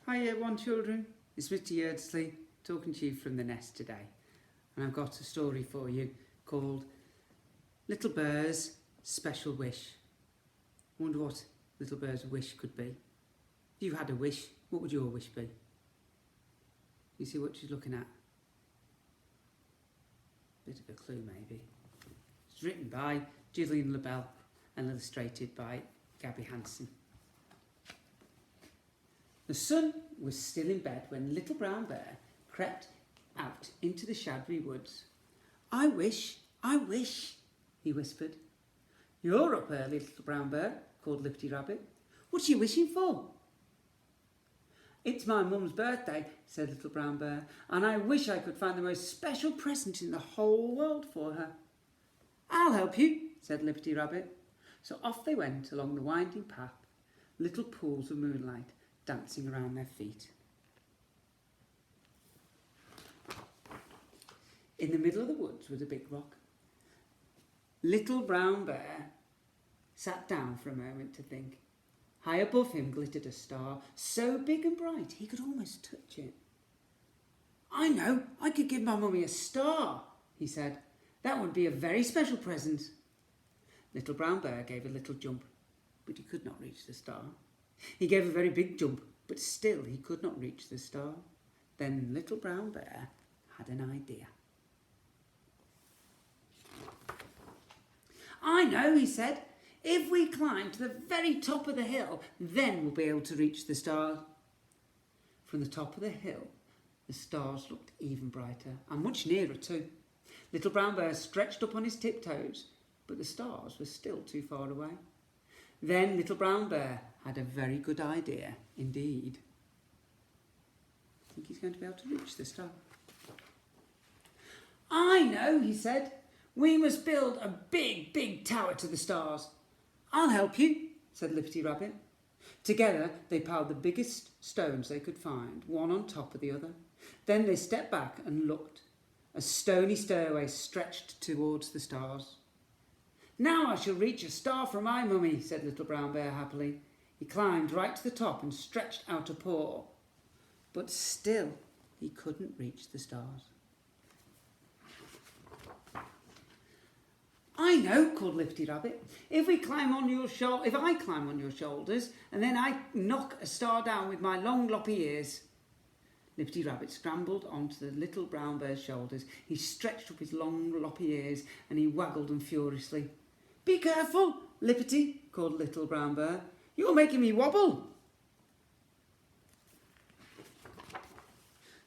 Hi everyone, children. It's Mr Yeardsley talking to you from the nest today. And I've got a story for you called Little Bear's Special Wish. I wonder what Little Bear's wish could be. If you had a wish, what would your wish be? You see what she's looking at? Bit of a clue maybe. It's written by Gillian LaBelle and illustrated by Gabby Hansen. The sun was still in bed when Little Brown Bear crept out into the shadowy woods. I wish, he whispered. You're up early, Little Brown Bear, called Lippity Rabbit. What are you wishing for? It's my mum's birthday, said Little Brown Bear, and I wish I could find the most special present in the whole world for her. I'll help you, said Lippity Rabbit. So off they went along the winding path, little pools of moonlight dancing around their feet. In the middle of the woods was a big rock. Little Brown Bear sat down for a moment to think. High above him glittered a star, so big and bright he could almost touch it. I know, I could give my mummy a star, he said. That would be a very special present. Little Brown Bear gave a little jump, but he could not reach the star. He gave a very big jump, but still he could not reach the star. Then Little Brown Bear had an idea. I know, he said. If we climb to the very top of the hill, then we'll be able to reach the star. From the top of the hill, the stars looked even brighter and much nearer too. Little Brown Bear stretched up on his tiptoes, but the stars were still too far away. Then Little Brown Bear had a very good idea indeed. I think he's going to be able to reach the star. I know, he said. We must build a big, big tower to the stars. I'll help you, said Lippity Rabbit. Together they piled the biggest stones they could find, one on top of the other. Then they stepped back and looked. A stony stairway stretched towards the stars. Now I shall reach a star from my mummy, said Little Brown Bear happily. He climbed right to the top and stretched out a paw. But still he couldn't reach the stars. I know, called Lippity Rabbit. If I climb on your shoulders, and then I knock a star down with my long loppy ears. Lippity Rabbit scrambled onto the Little Brown Bear's shoulders. He stretched up his long loppy ears and he waggled them furiously. Be careful, Lippity, called Little Brown Bear. You're making me wobble.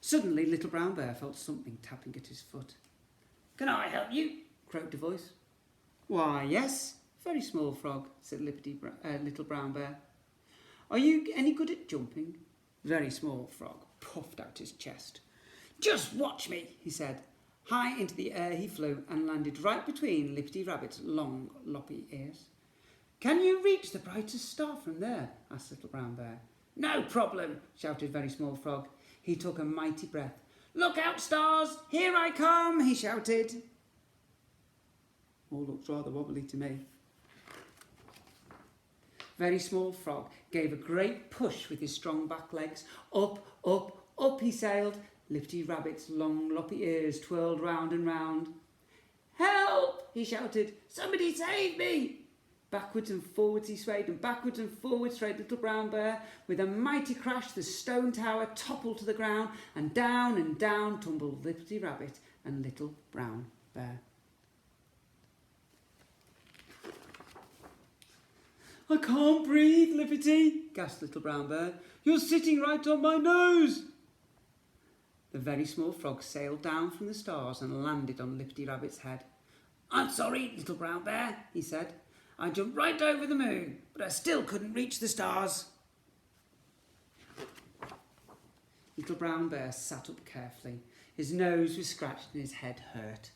Suddenly Little Brown Bear felt something tapping at his foot. Can I help you? Croaked a voice. Why, yes, very small frog, said Little Brown Bear. Are you any good at jumping? Very small frog puffed out his chest. Just watch me, he said. High into the air he flew and landed right between Lippity Rabbit's long loppy ears. Can you reach the brightest star from there? Asked Little Brown Bear. No problem, shouted Very Small Frog. He took a mighty breath. Look out, stars! Here I come, he shouted. All looks rather wobbly to me. Very Small Frog gave a great push with his strong back legs. Up, up, up he sailed. Lippity Rabbit's long loppy ears twirled round and round. Help! He shouted. Somebody save me! Backwards and forwards he swayed, and backwards and forwards swayed Little Brown Bear. With a mighty crash, the stone tower toppled to the ground, and down tumbled Lippity Rabbit and Little Brown Bear. I can't breathe, Lippity, gasped Little Brown Bear. You're sitting right on my nose. The Very Small Frog sailed down from the stars and landed on Lippity Rabbit's head. I'm sorry, Little Brown Bear, he said. I jumped right over the moon, but I still couldn't reach the stars. Little Brown Bear sat up carefully. His nose was scratched and his head hurt.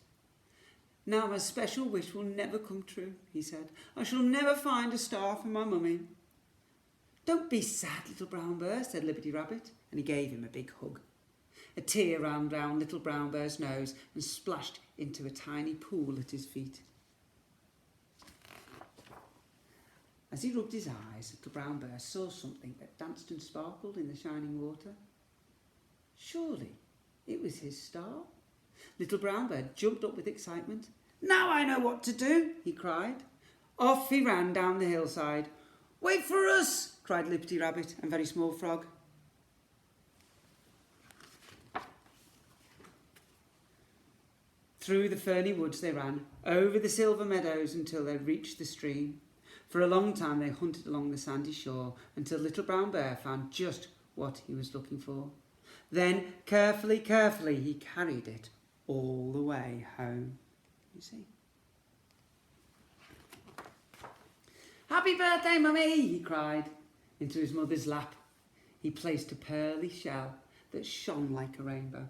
Now my special wish will never come true, he said. I shall never find a star for my mummy. Don't be sad, Little Brown Bear, said Lippity Rabbit, and he gave him a big hug. A tear ran down Little Brown Bear's nose and splashed into a tiny pool at his feet. As he rubbed his eyes, Little Brown Bear saw something that danced and sparkled in the shining water. Surely it was his star. Little Brown Bear jumped up with excitement. "Now I know what to do," he cried. Off he ran down the hillside. "Wait for us!" cried Lippity Rabbit and Very Small Frog. Through the ferny woods they ran, over the silver meadows until they reached the stream. For a long time they hunted along the sandy shore until Little Brown Bear found just what he was looking for. Then, carefully, he carried it all the way home. You see? "Happy birthday, Mummy!" he cried into his mother's lap. He placed a pearly shell that shone like a rainbow.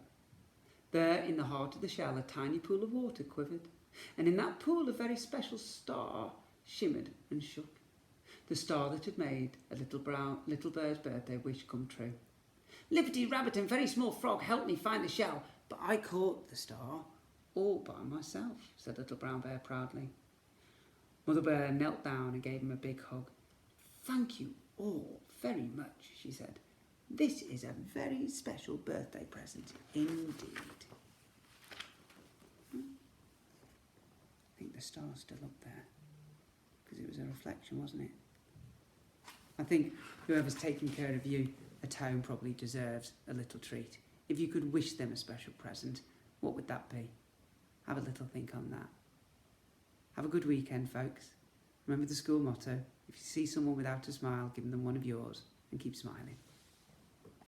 There, in the heart of the shell, a tiny pool of water quivered, and in that pool a very special star shimmered and shook. The star that had made a little bird's birthday wish come true. Lippity Rabbit and Very Small Frog helped me find the shell, but I caught the star all by myself, said Little Brown Bear proudly. Mother Bear knelt down and gave him a big hug. "Thank you all very much," she said. "This is a very special birthday present indeed." I think the star's still up there because it was a reflection, wasn't it? I think whoever's taking care of you at home probably deserves a little treat. If you could wish them a special present, what would that be? Have a little think on that. Have a good weekend, folks. Remember the school motto: if you see someone without a smile, give them one of yours and keep smiling.